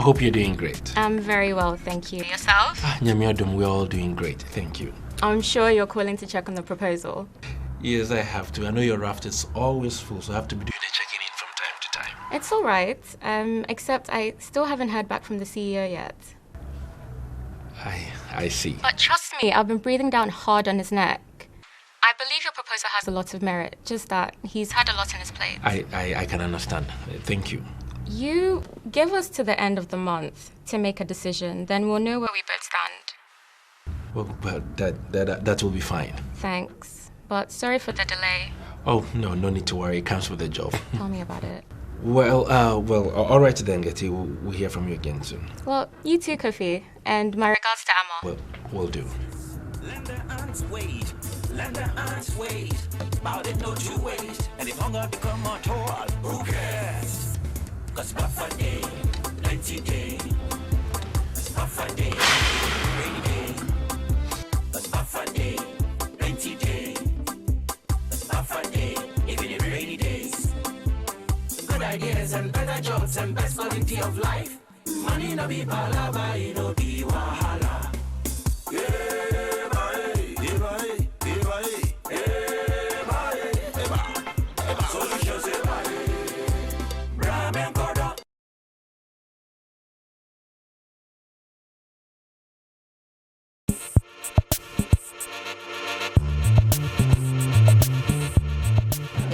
hope you're doing great. I'm very well, thank you. Yourself? Nyamiadum, we're all doing great, thank you. I'm sure you're calling to check on the proposal. Yes, I have to. I know your raft is always full, so I have to be doing the checking in from time to time. It's all right, except I still haven't heard back from the CEO yet. I see. But trust me, I've been breathing down hard on his neck. I believe your proposal has a lot of merit, just that he's had a lot on his plate. I can understand. Thank you. You give us to the end of the month to make a decision, then we'll know where we both stand. Well, that will be fine. Thanks, but sorry for the delay. Oh, no need to worry. It comes with the job. Tell me about it. Well, all right then, Getty. We'll hear from you again soon. Well, you too, Kofi, and my regards to Amma. Well, we'll do. Lend a hand's weight, about it no two ways. And if hunger become more toll, who cares? Cause buffer day, 90 day. Cause buffer day, rainy day. Cause buffer day, 90 day. Cause buffer day, even in rainy days. Good ideas and better jobs and best quality of life. Money no be palava, it no be wahala. Yeah.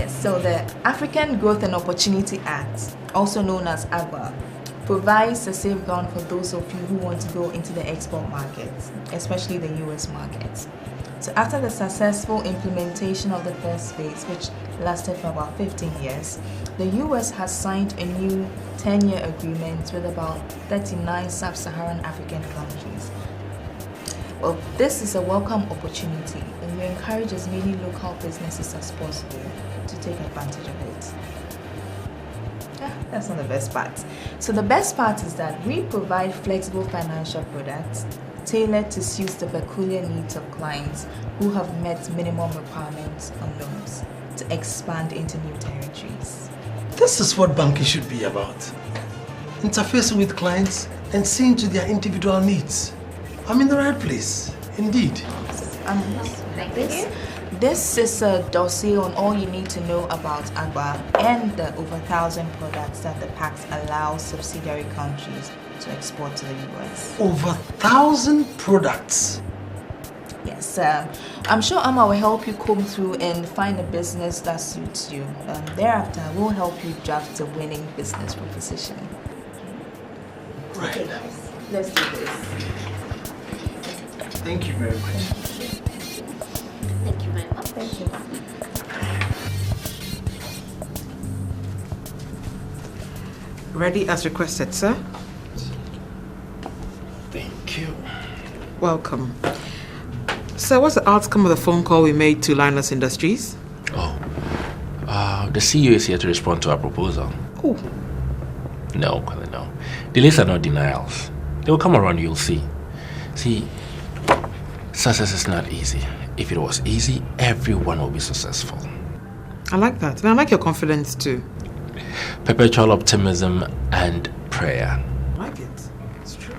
So the African Growth and Opportunity Act, also known as AGBA, provides a safeguard for those of you who want to go into the export market, especially the US market. So after the successful implementation of the first phase, which lasted for about 15 years, the US has signed a new 10-year agreement with about 39 sub-Saharan African countries. Well, this is a welcome opportunity, and we encourage as many local businesses as possible to take advantage of it. Yeah, that's not the best part. So the best part is that we provide flexible financial products tailored to suit the peculiar needs of clients who have met minimum requirements on loans to expand into new territories. This is what banking should be about. Interfacing with clients and seeing to their individual needs. I'm in the right place, indeed. Thank you. This is a dossier on all you need to know about AGBA and the over 1,000 products that the pact allows subsidiary countries to export to the US. Over 1,000 products? Yes, I'm sure Amma will help you comb through and find a business that suits you. Thereafter, we'll help you draft a winning business proposition. Right. Okay, guys, let's do this. Thank you very much. Thank you very much. Thank you. Ready as requested, sir. Thank you. Welcome. So what's the outcome of the phone call we made to Linus Industries? The CEO is here to respond to our proposal. Oh. No. Delays are not denials. They will come around, you'll see. See, success is not easy. If it was easy, everyone will be successful. I like that. And I like your confidence too. Perpetual optimism and prayer. I like it. It's true.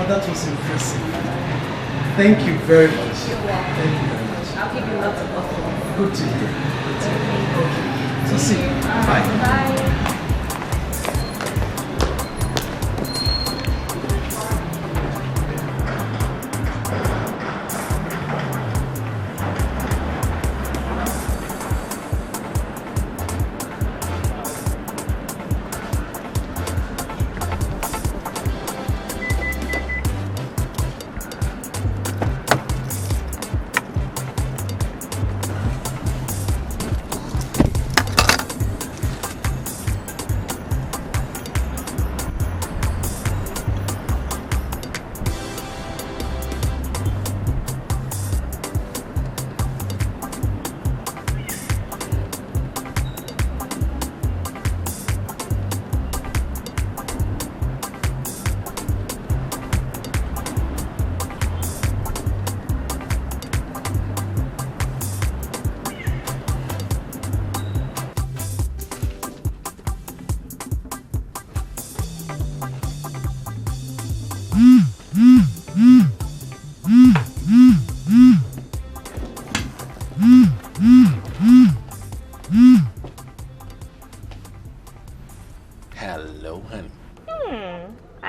That was impressive. Thank you very much. Thank you very much. I'll give you lots of offers. Good to hear. Good to hear. Okay. So see you. Bye. Bye.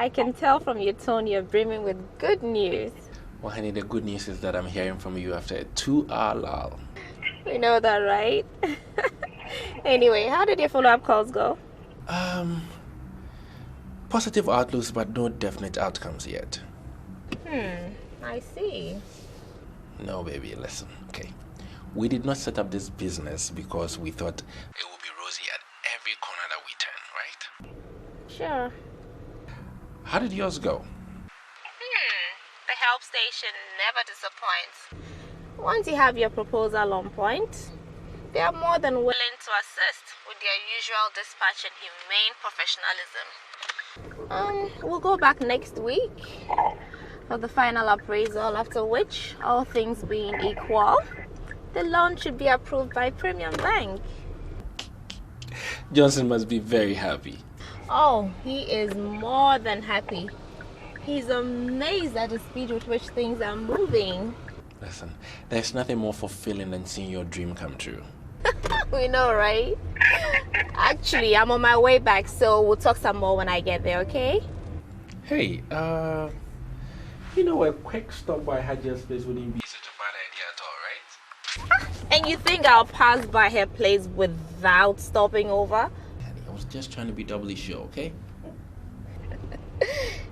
I can tell from your tone you're brimming with good news. Well, honey, the good news is that I'm hearing from you after a 2-hour lull. We know that, right? Anyway, how did your follow-up calls go? Positive outlooks, but no definite outcomes yet. I see. No, baby, listen, okay. We did not set up this business because we thought it would be rosy at every corner that we turn, right? Sure. How did yours go? The help station never disappoints. Once you have your proposal on point, they are more than willing to assist with their usual dispatch and humane professionalism. We'll go back next week for the final appraisal, after which, all things being equal, the loan should be approved by Premium Bank. Johnson must be very happy. Oh, he is more than happy. He's amazed at the speed with which things are moving. Listen, there's nothing more fulfilling than seeing your dream come true. We know, right? Actually, I'm on my way back, so we'll talk some more when I get there, okay? Hey, you know, a quick stop by Hajia's place wouldn't be such a bad idea at all, right? And you think I'll pass by her place without stopping over? Honey, I was just trying to be doubly sure, okay?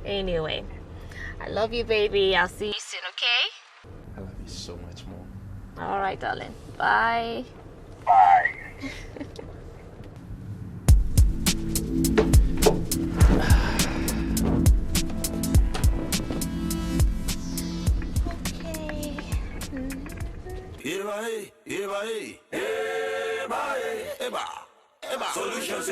Anyway, I love you, baby. I'll see you soon, okay? I love you so much more. All right, darling. Bye. Solutions,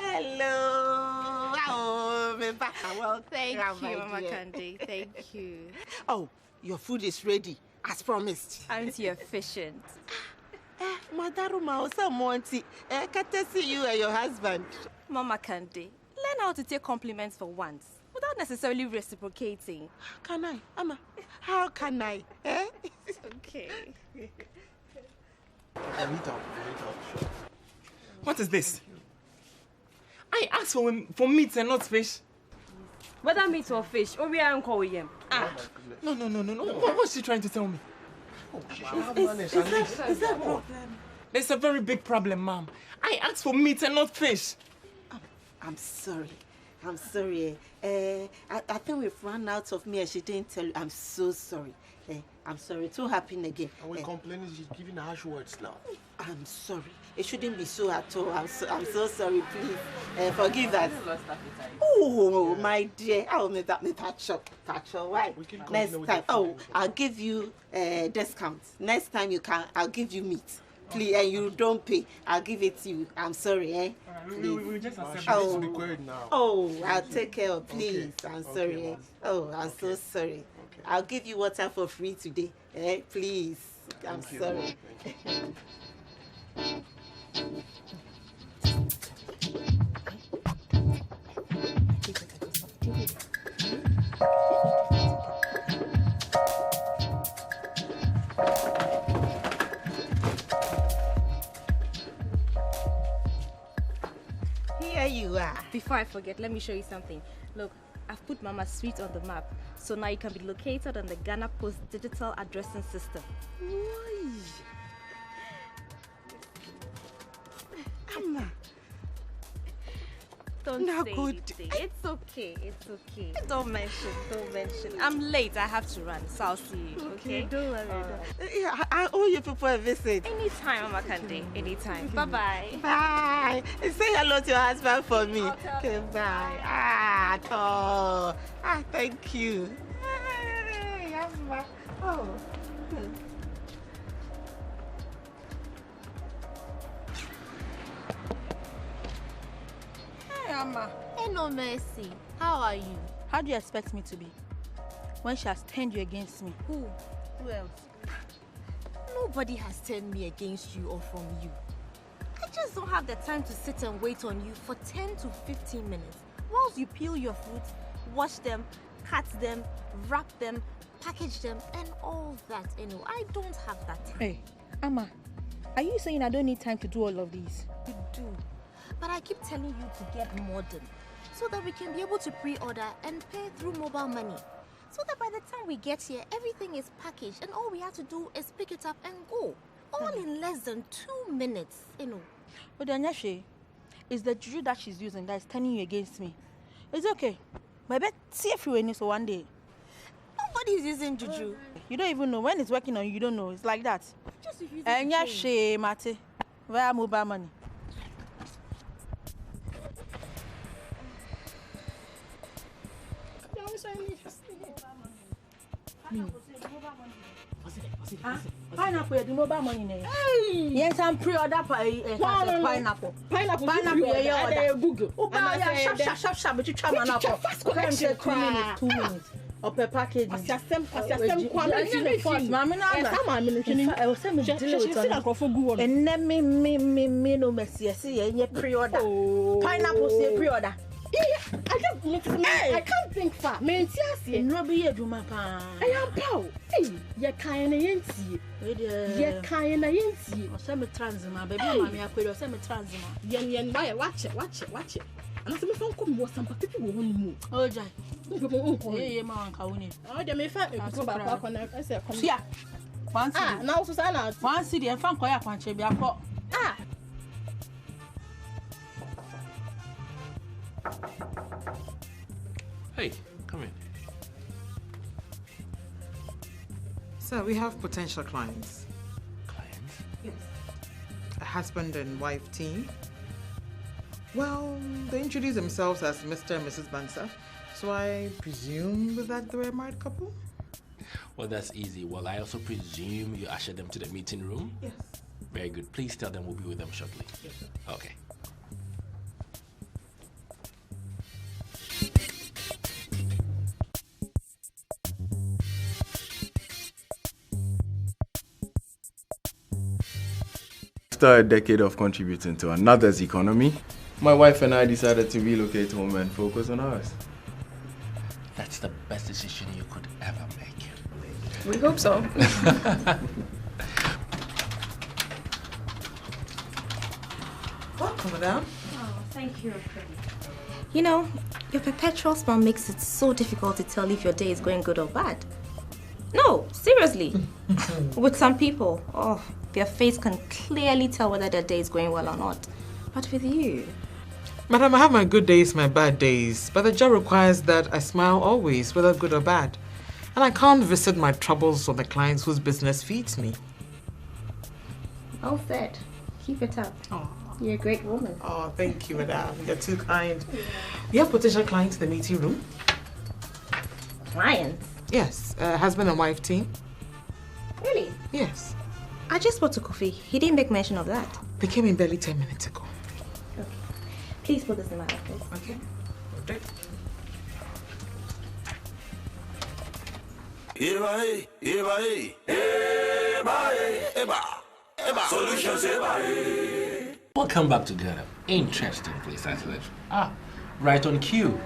Hello. Oh, well, Thank you, you, my Mama dear. Kandi. Thank you. Oh, your food is ready, as promised. Aren't you efficient? Madaruma, Osamonti, can't I see you and your husband? Mama Kandi, learn how to take compliments for once without necessarily reciprocating. How can I? Amma, how can I? Eh? Okay. What is this? I asked for meat and not fish. Whether meat or fish, or we are on call him. No. What's she trying to tell me? Is that problem? There's a very big problem, ma'am. I asked for meat and not fish. I'm sorry. I think we've run out of meat and she didn't tell you. I'm so sorry. I'm sorry. It won't happen again. And we're complaining she's giving harsh words now. I'm sorry. It shouldn't be so at all. I'm so sorry. Please forgive us. Oh, my dear. I'll make that touch. Why? Next time. Oh, I'll give you discount. Next time you can, I'll give you meat. Please, and you don't pay. I'll give it to you. I'm sorry, eh? We just accept She needs to be quiet now. Oh, I'll take care of. Please, Okay. I'm Okay, sorry. ma'am. Oh, I'm so sorry. Okay. I'll give you water for free today. Eh? Please, I'm Thank you. sorry. Here you are. Before I forget, let me show you something. Look, I've put Mama's suite on the map, so now you can be located on the Ganah Post digital addressing system. Amma, Don't Now say good. anything. It's okay. Don't mention. I'm late. I have to run, so I'll see you. Okay? don't worry. Yeah, I owe you people a visit. Anytime, Mama Kandi. Anytime. Bye-bye. Bye. Say hello to your husband for me. I'll tell Okay, him. bye. Thank you. Hey, Amma. Oh. Amma. Hey, no mercy. How are you? How do you expect me to be? When she has turned you against me? Who else? Nobody has turned me against you or from you. I just don't have the time to sit and wait on you for 10 to 15 minutes. Whilst you peel your fruits, wash them, cut them, wrap them, package them, and all that. I don't have that time. Hey, Amma, are you saying I don't need time to do all of these? You do. But I keep telling you to get modern so that we can be able to pre-order and pay through mobile money. So that by the time we get here, everything is packaged and all we have to do is pick it up and go. All in less than 2 minutes, But Anyashe, it's the juju that she's using that is turning you against me. It's okay. My bet see everywhere so one day. Nobody's using juju. You don't even know. When it's working on you, you don't know. It's like that. Just if you Anyashe, Mate. Via mobile money. Pineapple, the mobile money. Yes, I'm pre-order pineapple. Pineapple, yeah, Google. Oh, sharp, but you try my apple. 2 minutes. Or per package. And then me no messy. See, pre-order. Pineapple, say pre-order. I can't think far. Me ntiase. Nrobi ye dwuma pa. Pow. Ye kan na yentie. Ye kan na yentie. O se me transima, baby mama akwere o se me transima. Yen watch it. And so me fon ko me some people wo honu mu. Oh jai. Ye ma anka woni. Oh de me fa e ko ba kwa na e se kom. Sia. Fancy. Now so say na. Fancy de fa nko ya kwanche bi akọ. Hey, come in. So we have potential clients. Clients? Yes. A husband and wife team. Well, they introduce themselves as Mr. and Mrs. Bansa, so I presume that they're a married couple? Well, that's easy. Well, I also presume you usher them to the meeting room? Yes. Very good. Please tell them we'll be with them shortly. Yes, sir. Okay. After a decade of contributing to another's economy, my wife and I decided to relocate home and focus on ours. That's the best decision you could ever make. We hope so. Welcome, madam. Oh, thank you. Your perpetual smile makes it so difficult to tell if your day is going good or bad. No, seriously. With some people, their face can clearly tell whether their day is going well or not. But with you... Madam, I have my good days, my bad days, but the job requires that I smile always, whether good or bad. And I can't visit my troubles on the clients whose business feeds me. Well said. Keep it up. You're a great woman. Oh, thank you, madam. You're too kind. We have potential clients in the meeting room. Clients? Yes, husband and wife team. Really? Yes. I just spoke to Kofi. He didn't make mention of that. They came in barely 10 minutes ago. Okay. Please put this in my office. Okay. Okay. Welcome back to Ganah. Interesting place I live. Right on cue.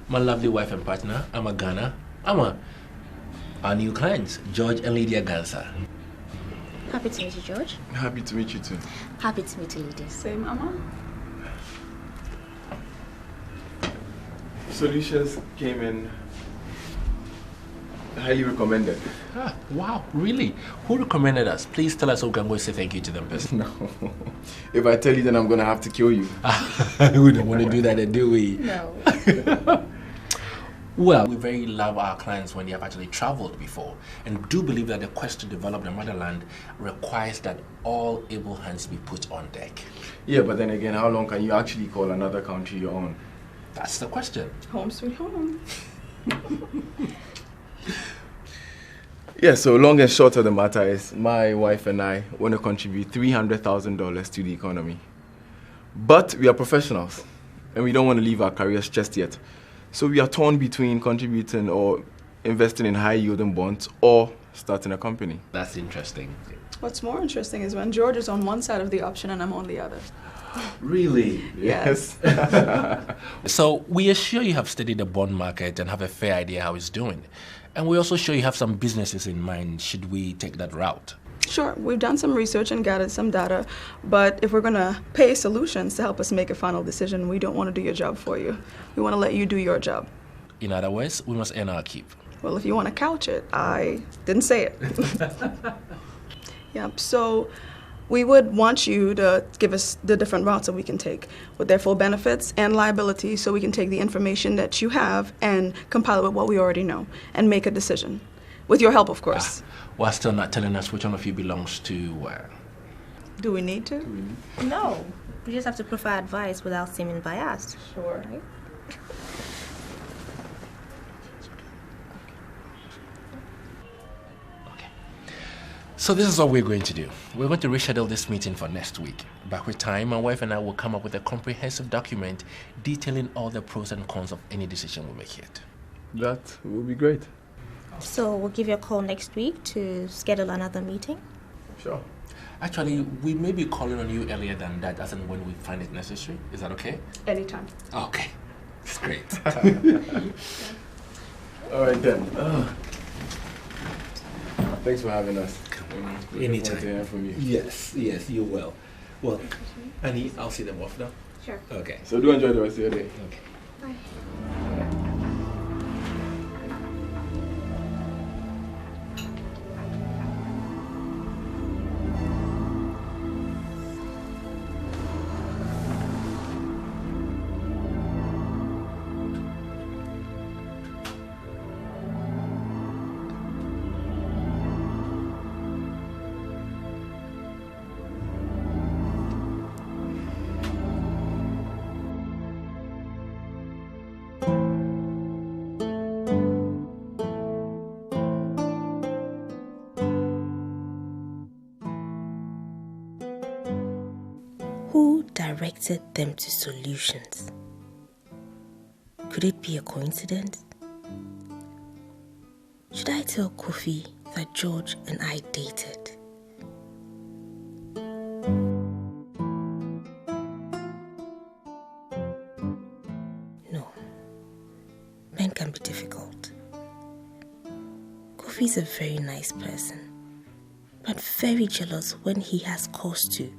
My lovely wife and partner, Ganah. Our new clients, George and Lydia Gansa. Happy to meet you, George. Happy to meet you too. Happy to meet you, Lydia. Same, Mama. Solutions came in highly recommended. Wow, really? Who recommended us? Please tell us so we can go say thank you to them personally. No. If I tell you, then I'm going to have to kill you. We don't want to do that, do we? No. Well, we very love our clients when they have actually traveled before, and do believe that the quest to develop the motherland requires that all able hands be put on deck. Yeah, but then again, how long can you actually call another country your own? That's the question. Home sweet home. Yeah, so long and short of the matter is, my wife and I want to contribute $300,000 to the economy. But we are professionals. and we don't want to leave our careers just yet. So we are torn between contributing or investing in high-yielding bonds or starting a company. That's interesting. What's more interesting is when George is on one side of the option and I'm on the other. Really? Yes. So we are sure you have studied the bond market and have a fair idea how it's doing. And we also sure you have some businesses in mind should we take that route. Sure, we've done some research and gathered some data, but if we're going to pay solutions to help us make a final decision, we don't want to do your job for you. We want to let you do your job. In other words, we must earn our keep. Well, if you want to couch it, I didn't say it. Yeah, so we would want you to give us the different routes that we can take with their full benefits and liability so we can take the information that you have and compile it with what we already know and make a decision. With your help, of course. While still not telling us which one of you belongs to where. Do we need to? No. We just have to provide advice without seeming biased. Sure. Right? So this is what we're going to do. We're going to reschedule this meeting for next week. Back with time, my wife and I will come up with a comprehensive document detailing all the pros and cons of any decision we make here. That will be great. So we'll give you a call next week to schedule another meeting? Sure. Actually, we may be calling on you earlier than that, as and when we find it necessary. Is that okay? Anytime. Okay. That's great. All right then. Thanks for having us. Anytime. To hear from you. Yes, you're well. Well, Annie, I'll see them off now. Sure. Okay. So do enjoy the rest of your day. Okay. Bye. Who directed them to solutions? Could it be a coincidence? Should I tell Kofi that George and I dated? No. Men can be difficult. Kofi is a very nice person, but very jealous when he has cause to.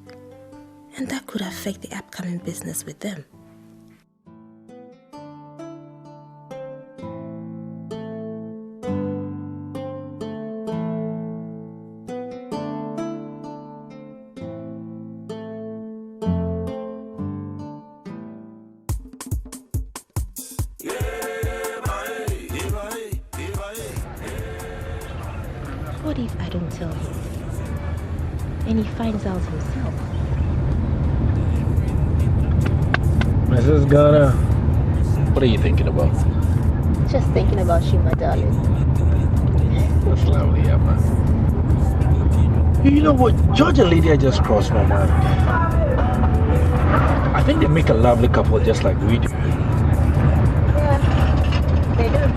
And that could affect the upcoming business with them. What if I don't tell him? And he finds out himself? Mrs. Ganah, what are you thinking about? Just thinking about you, my darling. That's lovely, Emma. You know what? George and Lydia just crossed my mind. I think they make a lovely couple just like we do. Yeah, they do.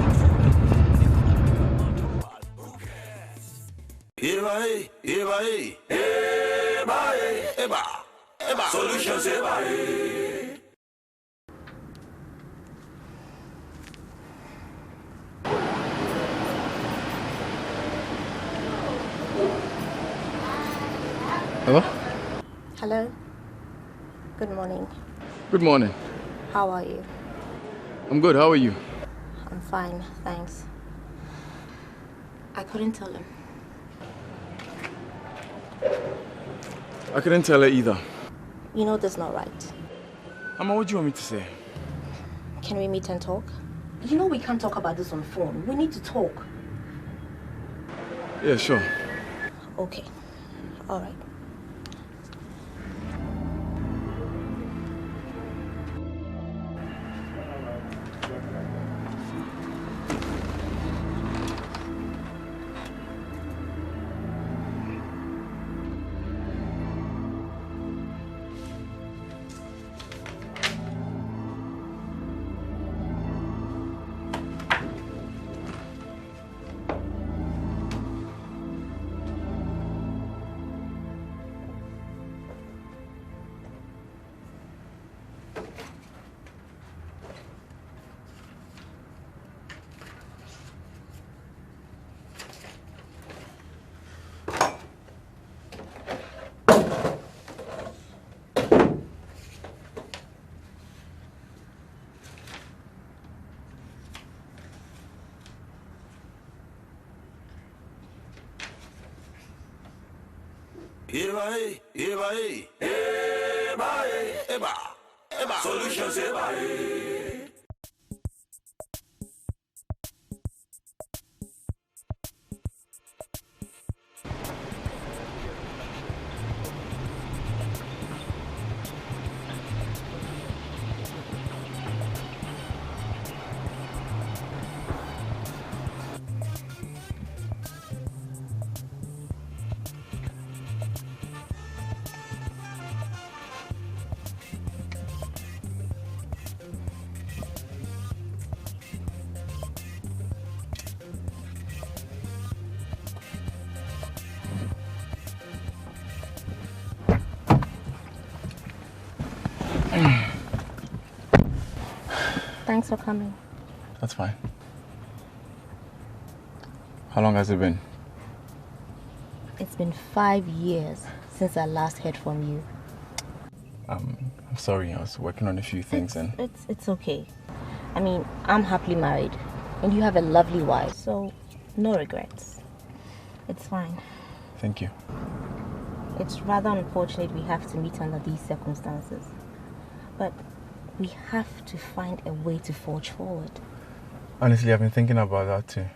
Solutions, Hello? Hello. Good morning. Good morning. How are you? I'm good. How are you? I'm fine, thanks. I couldn't tell him. I couldn't tell her either. You know that's not right. Mama, what do you want me to say? Can we meet and talk? You know we can't talk about this on the phone. We need to talk. Yeah, sure. Okay. All right. Solutions, Thanks for coming. That's fine. How long has it been? It's been 5 years since I last heard from you. I'm sorry, I was working on a few things and... It's okay. I mean, I'm happily married and you have a lovely wife, so no regrets. It's fine. Thank you. It's rather unfortunate we have to meet under these circumstances. But we have to find a way to forge forward. Honestly, I've been thinking about that too.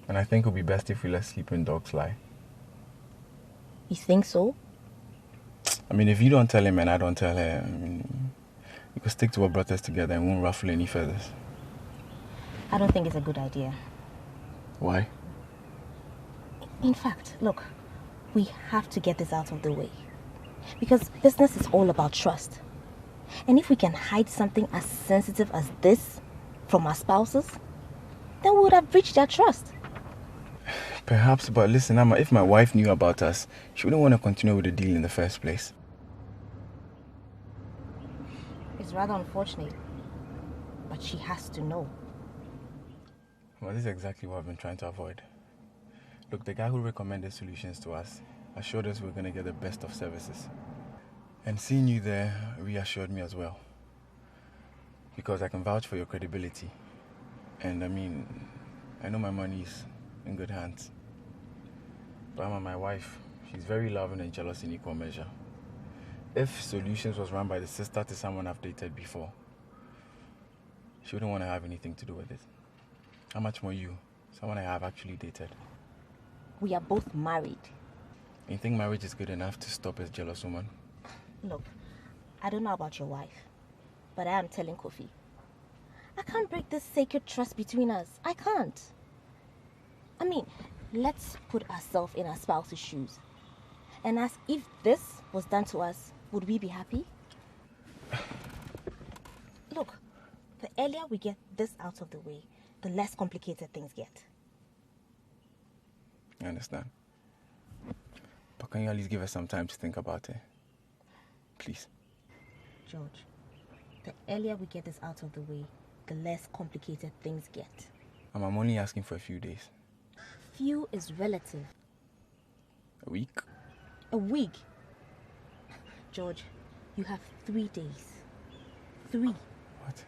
And I think it would be best if we let sleeping dogs lie. You think so? I mean, if you don't tell him and I don't tell her, I mean, we could stick to what brought us together and won't ruffle any feathers. I don't think it's a good idea. Why? In fact, look, we have to get this out of the way. Because business is all about trust. And if we can hide something as sensitive as this from our spouses, then we would have breached their trust. Perhaps, but listen, Amma, if my wife knew about us, she wouldn't want to continue with the deal in the first place. It's rather unfortunate, but she has to know. Well, this is exactly what I've been trying to avoid. Look, the guy who recommended solutions to us assured us we were going to get the best of services. And seeing you there reassured me as well. Because I can vouch for your credibility. And I mean, I know my money is in good hands. But Amma, my wife, she's very loving and jealous in equal measure. If Solutions was run by the sister to someone I've dated before, she wouldn't want to have anything to do with it. How much more you, someone I have actually dated? We are both married. You think marriage is good enough to stop a jealous woman? Look, I don't know about your wife, but I am telling Kofi. I can't break this sacred trust between us. I can't. I mean, let's put ourselves in our spouse's shoes and ask if this was done to us, would we be happy? Look, the earlier we get this out of the way, the less complicated things get. I understand. But can you at least give us some time to think about it? Please. George, the earlier we get this out of the way, the less complicated things get. I'm only asking for a few days. Few is relative. A week? A week? George, you have 3 days. 3. What?